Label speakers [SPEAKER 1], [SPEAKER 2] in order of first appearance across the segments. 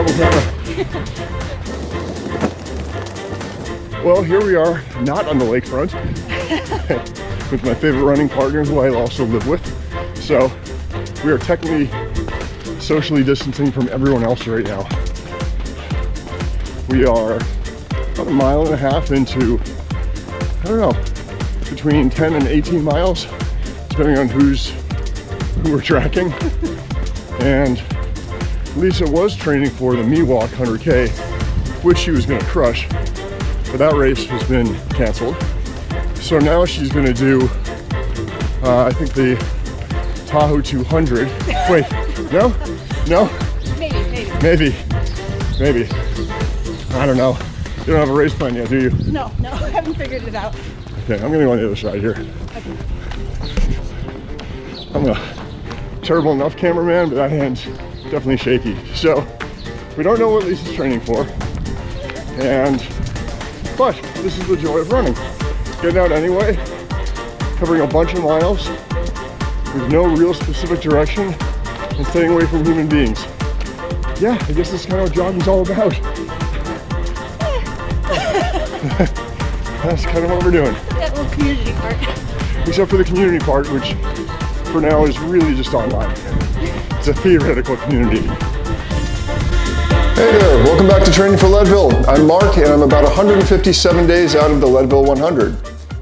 [SPEAKER 1] travel camera. Well, here we are, not on the lakefront, with my favorite running partner who I also live with. So we are technically socially distancing from everyone else right now. We are about a mile and a half into, I don't know, between 10 and 18 miles, depending on who we're tracking. And Lisa was training for the Me Walk 100K, which she was gonna crush, but that race has been canceled. So now she's gonna do, I think the Tahoe 200. Wait, no? No? Maybe. I don't know. You don't have a race plan yet, do you?
[SPEAKER 2] No, I haven't figured it out.
[SPEAKER 1] Okay, I'm gonna go on the other side here.
[SPEAKER 2] Okay.
[SPEAKER 1] I'm a terrible enough cameraman, but that hand's definitely shaky. So we don't know what Lisa's training for, but this is the joy of running. Getting out anyway, covering a bunch of miles with no real specific direction and staying away from human beings. Yeah, I guess that's kind of what jogging's all about. That's kind of what we're doing.
[SPEAKER 2] That little community part.
[SPEAKER 1] Except for the community part, which for now is really just online. It's a theoretical community. Hey there, welcome back to Training for Leadville. I'm Mark and I'm about 157 days out of the Leadville 100.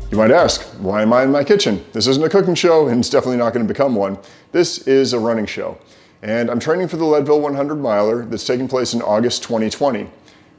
[SPEAKER 1] You might ask, why am I in my kitchen? This isn't a cooking show and it's definitely not going to become one. This is a running show. And I'm training for the Leadville 100 miler that's taking place in August 2020.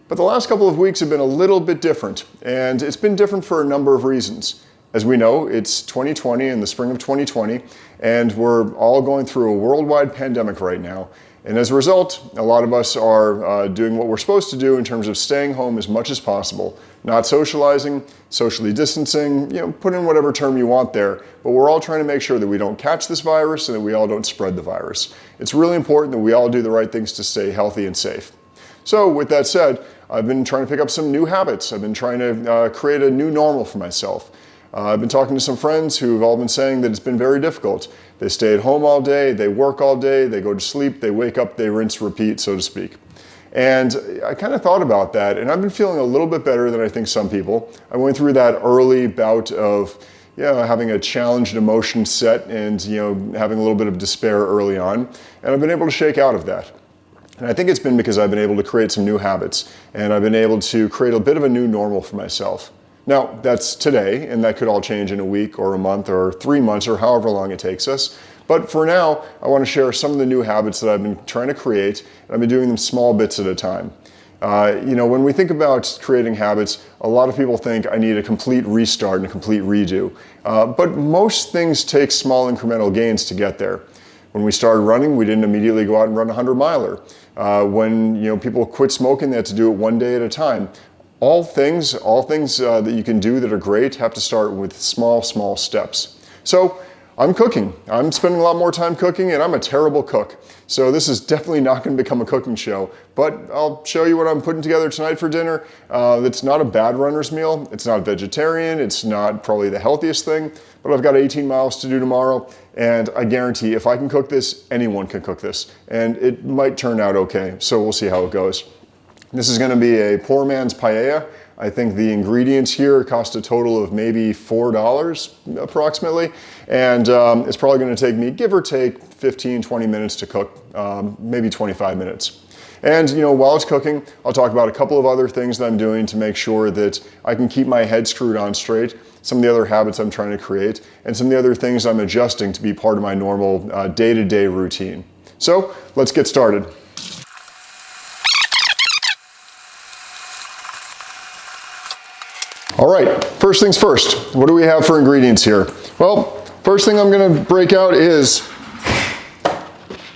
[SPEAKER 1] But the last couple of weeks have been a little bit different, and it's been different for a number of reasons. As we know, it's 2020 in the spring of 2020, and we're all going through a worldwide pandemic right now. And as a result, a lot of us are doing what we're supposed to do in terms of staying home as much as possible, not socializing, socially distancing, put in whatever term you want there, but we're all trying to make sure that we don't catch this virus and that we all don't spread the virus. It's really important that we all do the right things to stay healthy and safe. So with that said, I've been trying to pick up some new habits. I've been trying to create a new normal for myself. I've been talking to some friends who've all been saying that it's been very difficult. They stay at home all day, they work all day, they go to sleep, they wake up, they rinse, repeat, so to speak. And I kind of thought about that, and I've been feeling a little bit better than I think some people. I went through that early bout of having a challenged emotion set and having a little bit of despair early on, and I've been able to shake out of that. And I think it's been because I've been able to create some new habits, and I've been able to create a bit of a new normal for myself. Now, that's today, and that could all change in a week or a month or 3 months or however long it takes us. But for now, I want to share some of the new habits that I've been trying to create, and I've been doing them small bits at a time. When we think about creating habits, a lot of people think I need a complete restart and a complete redo. But most things take small incremental gains to get there. When we started running, we didn't immediately go out and run a 100-miler. When people quit smoking, they had to do it one day at a time. All things that you can do that are great have to start with small steps. So I'm cooking. I'm spending a lot more time cooking, and I'm a terrible cook. So this is definitely not going to become a cooking show, but I'll show you what I'm putting together tonight for dinner. It's not a bad runner's meal. It's not vegetarian. It's not probably the healthiest thing, but I've got 18 miles to do tomorrow, and I guarantee if I can cook this, anyone can cook this, and it might turn out okay. So we'll see how it goes. This is going to be a poor man's paella. I think the ingredients here cost a total of maybe $4 approximately, and it's probably going to take me, give or take, 15-20 minutes to cook, maybe 25 minutes. And while it's cooking, I'll talk about a couple of other things that I'm doing to make sure that I can keep my head screwed on straight, some of the other habits I'm trying to create, and some of the other things I'm adjusting to be part of my normal day-to-day routine. So let's get started. All right, first things first, what do we have for ingredients here? Well, first thing I'm gonna break out is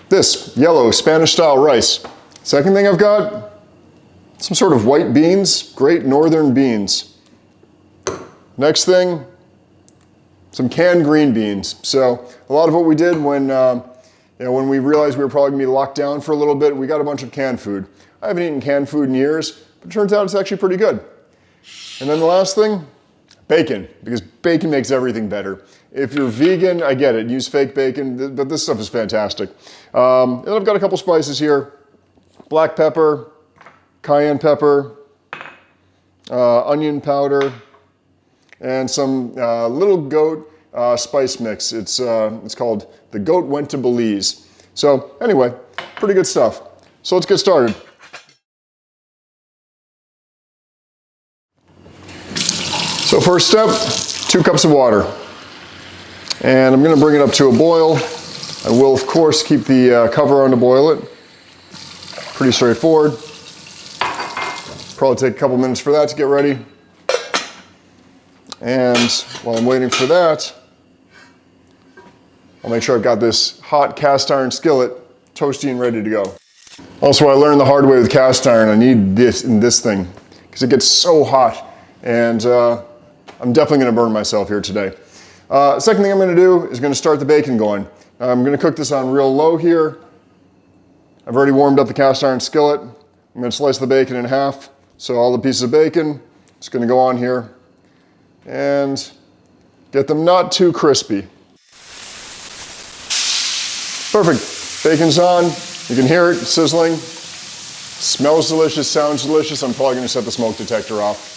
[SPEAKER 1] this yellow Spanish-style rice. Second thing I've got, some sort of white beans, great northern beans. Next thing, some canned green beans. So a lot of what we did when we realized we were probably gonna be locked down for a little bit, we got a bunch of canned food. I haven't eaten canned food in years, but it turns out it's actually pretty good. And then the last thing, bacon, because bacon makes everything better. If you're vegan, I get it, use fake bacon, but this stuff is fantastic. And I've got a couple spices here, black pepper, cayenne pepper, onion powder, and some little goat spice mix. It's called The Goat Went to Belize. So anyway, pretty good stuff. So let's get started. So first step, 2 cups of water. And I'm gonna bring it up to a boil. I will, of course, keep the cover on to boil it. Pretty straightforward. Probably take a couple minutes for that to get ready. And while I'm waiting for that, I'll make sure I've got this hot cast iron skillet toasty and ready to go. Also, I learned the hard way with cast iron, I need this in this thing because it gets so hot, and I'm definitely gonna burn myself here today. Second thing I'm gonna do is gonna start the bacon going. I'm gonna cook this on real low here. I've already warmed up the cast iron skillet. I'm gonna slice the bacon in half. So all the pieces of bacon, just gonna go on here and get them not too crispy. Perfect, bacon's on. You can hear it sizzling. Smells delicious, sounds delicious. I'm probably gonna set the smoke detector off.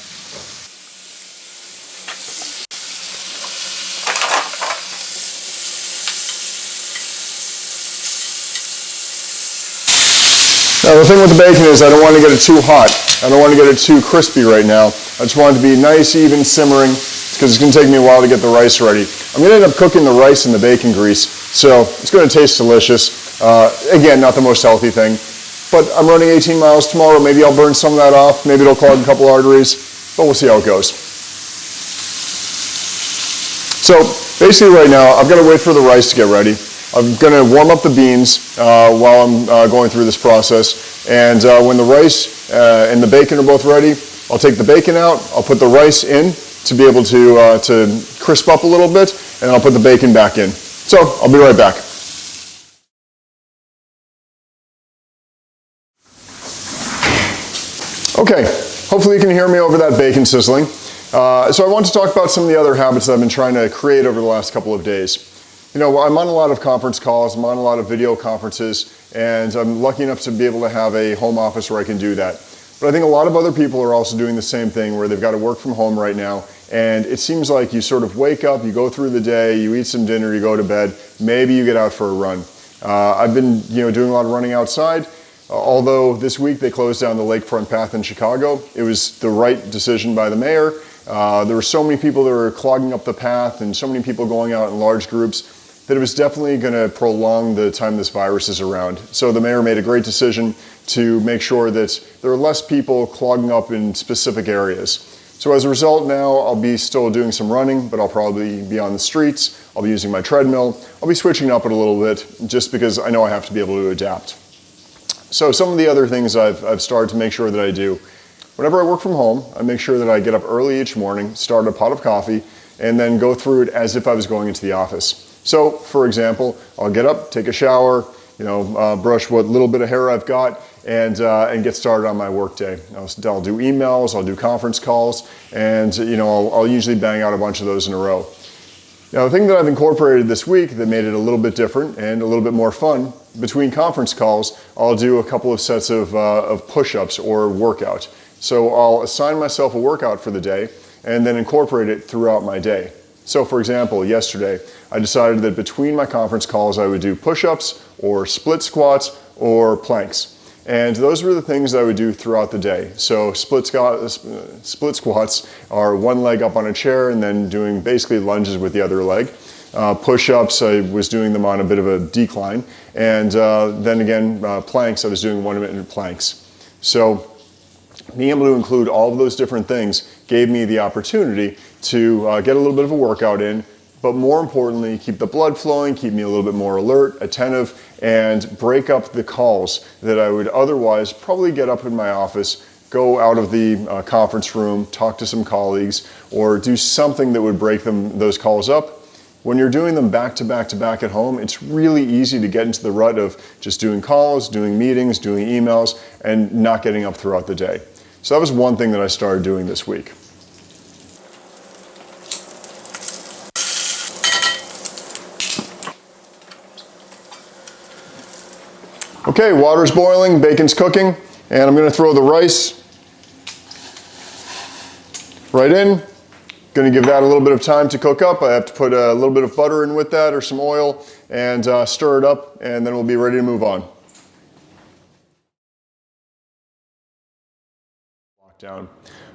[SPEAKER 1] Now the thing with the bacon is I don't want to get it too hot. I don't want to get it too crispy right now. I just want it to be nice, even simmering, because it's going to take me a while to get the rice ready. I'm going to end up cooking the rice in the bacon grease, so it's going to taste delicious. Again, not the most healthy thing, but I'm running 18 miles tomorrow. Maybe I'll burn some of that off. Maybe it'll clog a couple arteries, but we'll see how it goes. So basically right now, I've got to wait for the rice to get ready. I'm going to warm up the beans while I'm going through this process, and when the rice and the bacon are both ready, I'll take the bacon out, I'll put the rice in to be able to crisp up a little bit, and I'll put the bacon back in. So I'll be right back. Okay, hopefully you can hear me over that bacon sizzling. So I want to talk about some of the other habits that I've been trying to create over the last couple of days. You know, I'm on a lot of conference calls, I'm on a lot of video conferences, and I'm lucky enough to be able to have a home office where I can do that. But I think a lot of other people are also doing the same thing, where they've got to work from home right now, and it seems like you sort of wake up, you go through the day, you eat some dinner, you go to bed, maybe you get out for a run. I've been doing a lot of running outside, although this week they closed down the lakefront path in Chicago. It was the right decision by the mayor. There were so many people that were clogging up the path and so many people going out in large groups that it was definitely going to prolong the time this virus is around. So the mayor made a great decision to make sure that there are less people clogging up in specific areas. So as a result now, I'll be still doing some running, but I'll probably be on the streets. I'll be using my treadmill. I'll be switching up it a little bit just because I know I have to be able to adapt. So some of the other things I've started to make sure that I do. Whenever I work from home, I make sure that I get up early each morning, start a pot of coffee, and then go through it as if I was going into the office. So, for example, I'll get up, take a shower, brush what little bit of hair I've got, and get started on my work day. I'll do emails, I'll do conference calls, and I'll usually bang out a bunch of those in a row. Now, the thing that I've incorporated this week that made it a little bit different and a little bit more fun, between conference calls, I'll do a couple of sets of push-ups or workout. So I'll assign myself a workout for the day and then incorporate it throughout my day. So for example, yesterday, I decided that between my conference calls, I would do push-ups or split squats or planks. And those were the things I would do throughout the day. So split squats are one leg up on a chair and then doing basically lunges with the other leg. Push-ups, I was doing them on a bit of a decline. And then again, planks, I was doing 1 minute planks. So being able to include all of those different things gave me the opportunity to get a little bit of a workout in, but more importantly, keep the blood flowing, keep me a little bit more alert, attentive, and break up the calls that I would otherwise probably get up in my office, go out of the conference room, talk to some colleagues, or do something that would break those calls up. When you're doing them back to back to back at home, it's really easy to get into the rut of just doing calls, doing meetings, doing emails, and not getting up throughout the day. So that was one thing that I started doing this week. Okay, water's boiling, bacon's cooking, and I'm going to throw the rice right in. Going to give that a little bit of time to cook up. I have to put a little bit of butter in with that or some oil and stir it up, and then we'll be ready to move on. Lockdown.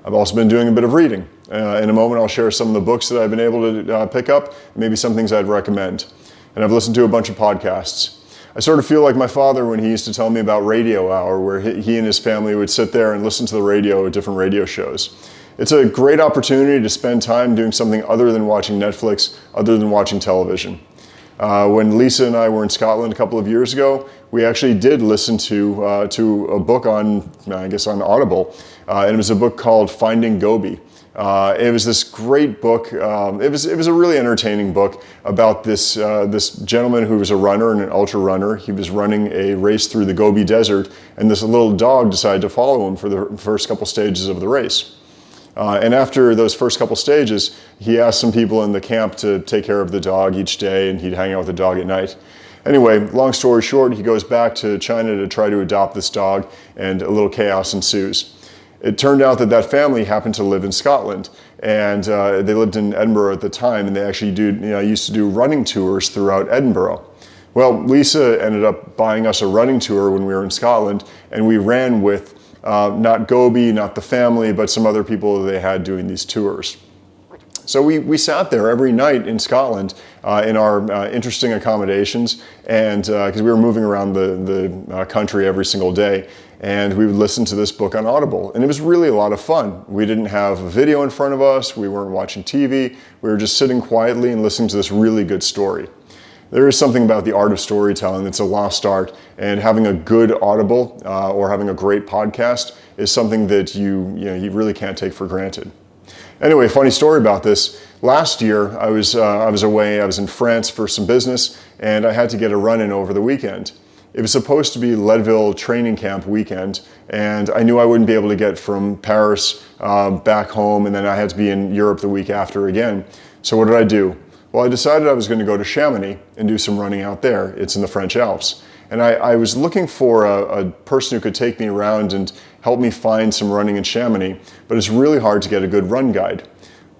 [SPEAKER 1] I've also been doing a bit of reading. In a moment I'll share some of the books that I've been able to pick up, maybe some things I'd recommend. And I've listened to a bunch of podcasts. I sort of feel like my father when he used to tell me about Radio Hour, where he and his family would sit there and listen to the radio at different radio shows. It's a great opportunity to spend time doing something other than watching Netflix, other than watching television. When Lisa and I were in Scotland a couple of years ago, we actually did listen to a book on, I guess on Audible, and it was a book called Finding Gobi. It was this great book. It was a really entertaining book about this gentleman who was a runner and an ultra runner. He was running a race through the Gobi Desert, and this little dog decided to follow him for the first couple stages of the race. And after those first couple stages, he asked some people in the camp to take care of the dog each day, and he'd hang out with the dog at night. Anyway, long story short, he goes back to China to try to adopt this dog, and a little chaos ensues. It turned out that family happened to live in Scotland, and they lived in Edinburgh at the time, and they actually used to do running tours throughout Edinburgh. Well, Lisa ended up buying us a running tour when we were in Scotland, and we ran with not Gobi, not the family, but some other people that they had doing these tours. So we sat there every night in Scotland in our interesting accommodations, and because we were moving around the country every single day, and we would listen to this book on Audible, and it was really a lot of fun. We didn't have a video in front of us, we weren't watching TV, we were just sitting quietly and listening to this really good story. There is something about the art of storytelling that's a lost art, and having a good Audible or having a great podcast is something that you really can't take for granted. Anyway, funny story about this. Last year, I was away. I was in France for some business, and I had to get a run-in over the weekend. It was supposed to be Leadville training camp weekend, and I knew I wouldn't be able to get from Paris back home, and then I had to be in Europe the week after again. So what did I do? Well, I decided I was going to go to Chamonix and do some running out there. It's in the French Alps. And I was looking for a person who could take me around and help me find some running in Chamonix, but it's really hard to get a good run guide.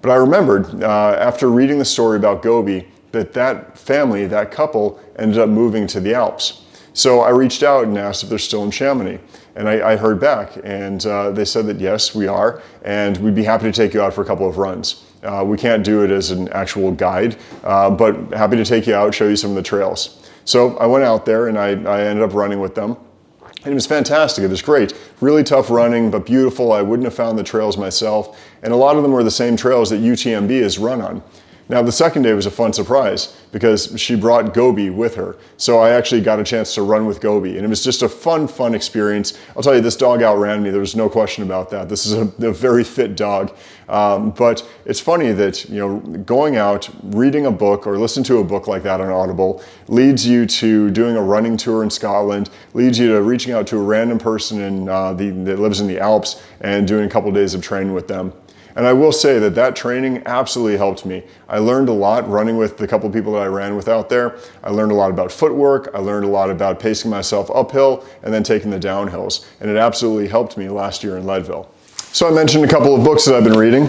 [SPEAKER 1] But I remembered after reading the story about Gobi that family, that couple, ended up moving to the Alps. So I reached out and asked if they're still in Chamonix. And I heard back, and they said that yes, we are, and we'd be happy to take you out for a couple of runs. We can't do it as an actual guide, but happy to take you out, show you some of the trails. So I went out there and I ended up running with them. And it was fantastic, it was great. Really tough running, but beautiful. I wouldn't have found the trails myself. And a lot of them were the same trails that UTMB has run on. Now the second day was a fun surprise because she brought Gobi with her. So I actually got a chance to run with Gobi, and it was just a fun experience. I'll tell you, this dog outran me, there was no question about that. This is a very fit dog. But it's funny that going out, reading a book or listening to a book like that on Audible leads you to doing a running tour in Scotland, leads you to reaching out to a random person that lives in the Alps and doing a couple of days of training with them. And I will say that training absolutely helped me. I learned a lot running with the couple of people that I ran with out there. I learned a lot about footwork. I learned a lot about pacing myself uphill and then taking the downhills. And it absolutely helped me last year in Leadville. So I mentioned a couple of books that I've been reading.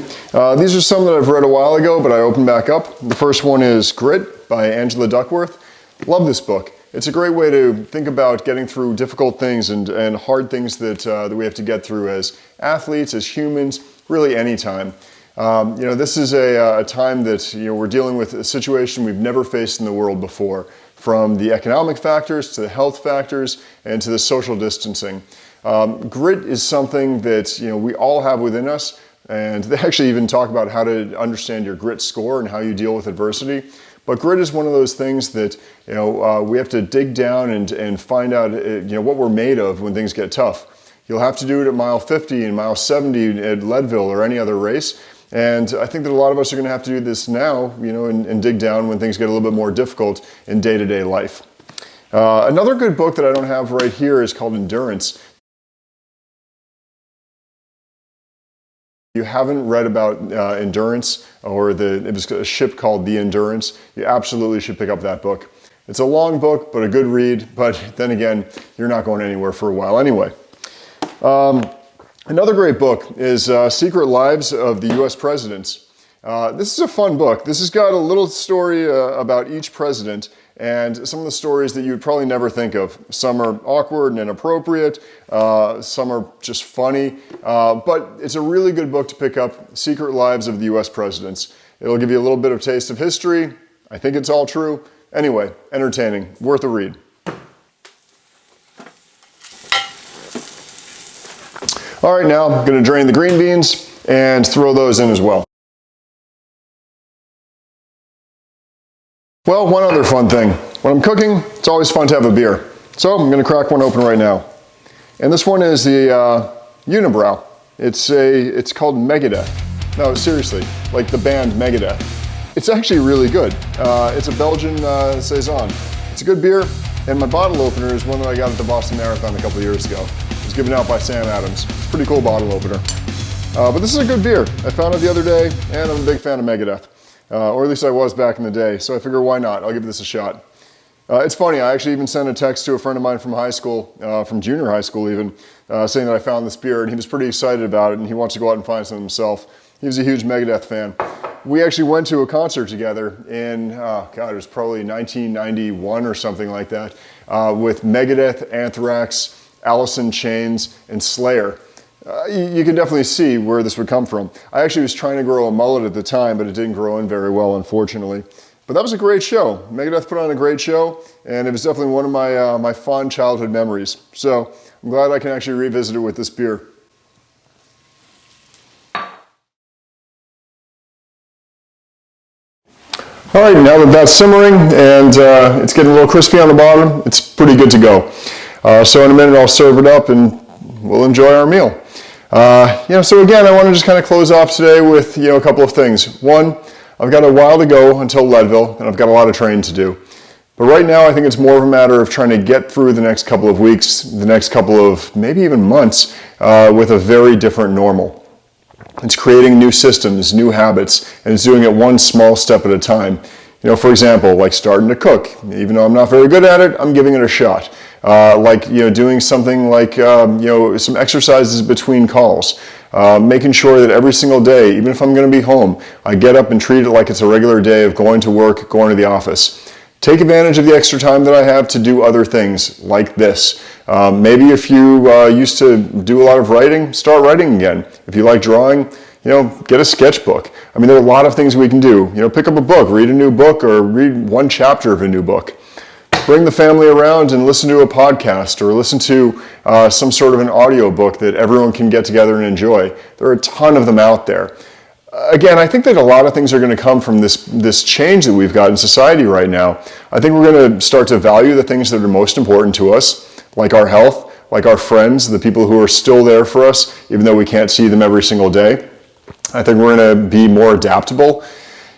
[SPEAKER 1] These are some that I've read a while ago, but I opened back up. The first one is Grit by Angela Duckworth. Love this book. It's a great way to think about getting through difficult things and hard things that we have to get through as athletes, as humans, really any time. This is a time that we're dealing with a situation we've never faced in the world before, from the economic factors to the health factors and to the social distancing. Grit is something that we all have within us, and they actually even talk about how to understand your grit score and how you deal with adversity. But grit is one of those things that we have to dig down and find out what we're made of when things get tough. You'll have to do it at mile 50 and mile 70 at Leadville or any other race. And I think that a lot of us are going to have to do this now, and dig down when things get a little bit more difficult in day-to-day life. Another good book that I don't have right here is called Endurance. If you haven't read about Endurance, or it was a ship called the Endurance, you absolutely should pick up that book. It's a long book, but a good read. But then again, you're not going anywhere for a while anyway. Another great book is Secret Lives of the U.S. Presidents. This is a fun book. This has got a little story about each president and some of the stories that you would probably never think of. Some are awkward and inappropriate, some are just funny, but it's a really good book to pick up, Secret Lives of the U.S. Presidents. It'll give you a little bit of taste of history. I think it's all true. Anyway, entertaining, worth a read. All right, now I'm going to drain the green beans and throw those in as well. Well, one other fun thing. When I'm cooking, it's always fun to have a beer. So I'm going to crack one open right now. And this one is the Unibrow. It's called Megadeth. No, seriously, like the band Megadeth. It's actually really good. It's a Belgian Saison. It's a good beer, and my bottle opener is one that I got at the Boston Marathon a couple of years ago. It was given out by Sam Adams. It's a pretty cool bottle opener. But this is a good beer. I found it the other day, and I'm a big fan of Megadeth. Or at least I was back in the day, so I figure why not? I'll give this a shot. It's funny, I actually even sent a text to a friend of mine from high school, from junior high school even, saying that I found this beer, and he was pretty excited about it, and he wants to go out and find some himself. He was a huge Megadeth fan. We actually went to a concert together in, God, it was probably 1991 or something like that, with Megadeth, Anthrax, Alice in Chains, and Slayer. You can definitely see where this would come from. I actually was trying to grow a mullet at the time, but it didn't grow in very well, unfortunately. But that was a great show. Megadeth put on a great show, and it was definitely one of my fond childhood memories. So I'm glad I can actually revisit it with this beer. All right, now that that's simmering and it's getting a little crispy on the bottom, it's pretty good to go. So in a minute I'll serve it up and we'll enjoy our meal. So again, I want to just kind of close off today with a couple of things. One, I've got a while to go until Leadville, and I've got a lot of training to do. But right now, I think it's more of a matter of trying to get through the next couple of weeks, the next couple of maybe even months, with a very different normal. It's creating new systems, new habits, and it's doing it one small step at a time. For example, like starting to cook. Even though I'm not very good at it, I'm giving it a shot. Doing something like, some exercises between calls. Making sure that every single day, even if I'm going to be home, I get up and treat it like it's a regular day of going to work, going to the office. Take advantage of the extra time that I have to do other things like this. Maybe if you used to do a lot of writing, start writing again. If you like drawing, get a sketchbook. I mean, there are a lot of things we can do. Pick up a book, read a new book, or read one chapter of a new book. Bring the family around and listen to a podcast or listen to some sort of an audio book that everyone can get together and enjoy. There are a ton of them out there. Again, I think that a lot of things are going to come from this change that we've got in society right now. I think we're going to start to value the things that are most important to us, like our health, like our friends, the people who are still there for us, even though we can't see them every single day. I think we're going to be more adaptable.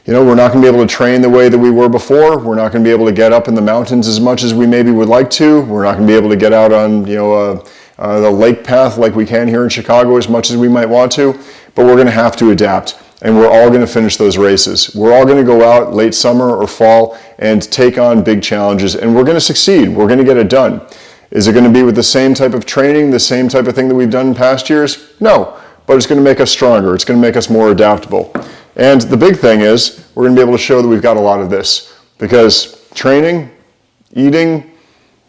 [SPEAKER 1] We're not going to be able to train the way that we were before. We're not going to be able to get up in the mountains as much as we maybe would like to. We're not going to be able to get out on, the lake path like we can here in Chicago as much as we might want to. But we're going to have to adapt, and we're all going to finish those races. We're all going to go out late summer or fall and take on big challenges, and we're going to succeed. We're going to get it done. Is it going to be with the same type of training, the same type of thing that we've done in past years? No, but it's going to make us stronger. It's going to make us more adaptable. And the big thing is, we're going to be able to show that we've got a lot of this, because training, eating,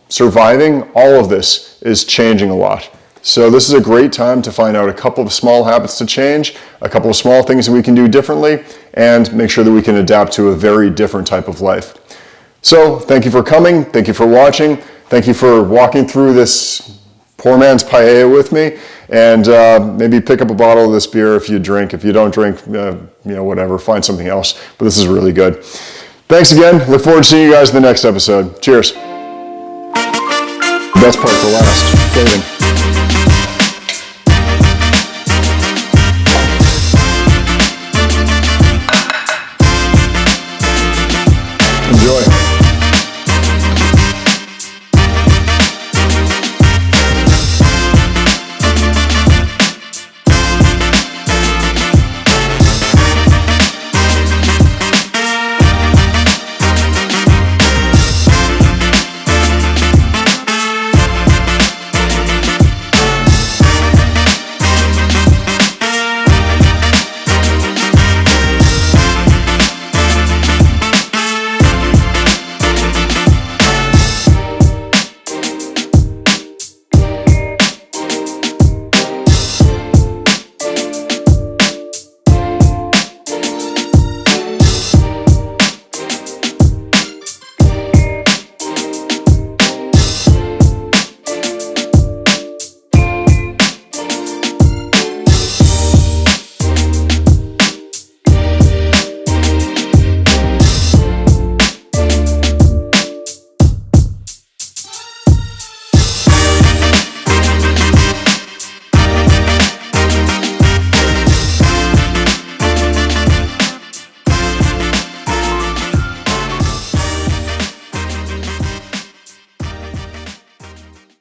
[SPEAKER 1] surviving, all of this is changing a lot. So this is a great time to find out a couple of small habits to change, a couple of small things that we can do differently, and make sure that we can adapt to a very different type of life. So thank you for coming, thank you for watching, thank you for walking through this poor man's paella with me, and maybe pick up a bottle of this beer if you drink. If you don't drink, whatever, find something else. But this is really good. Thanks again. Look forward to seeing you guys in the next episode. Cheers. The best part for last, plating.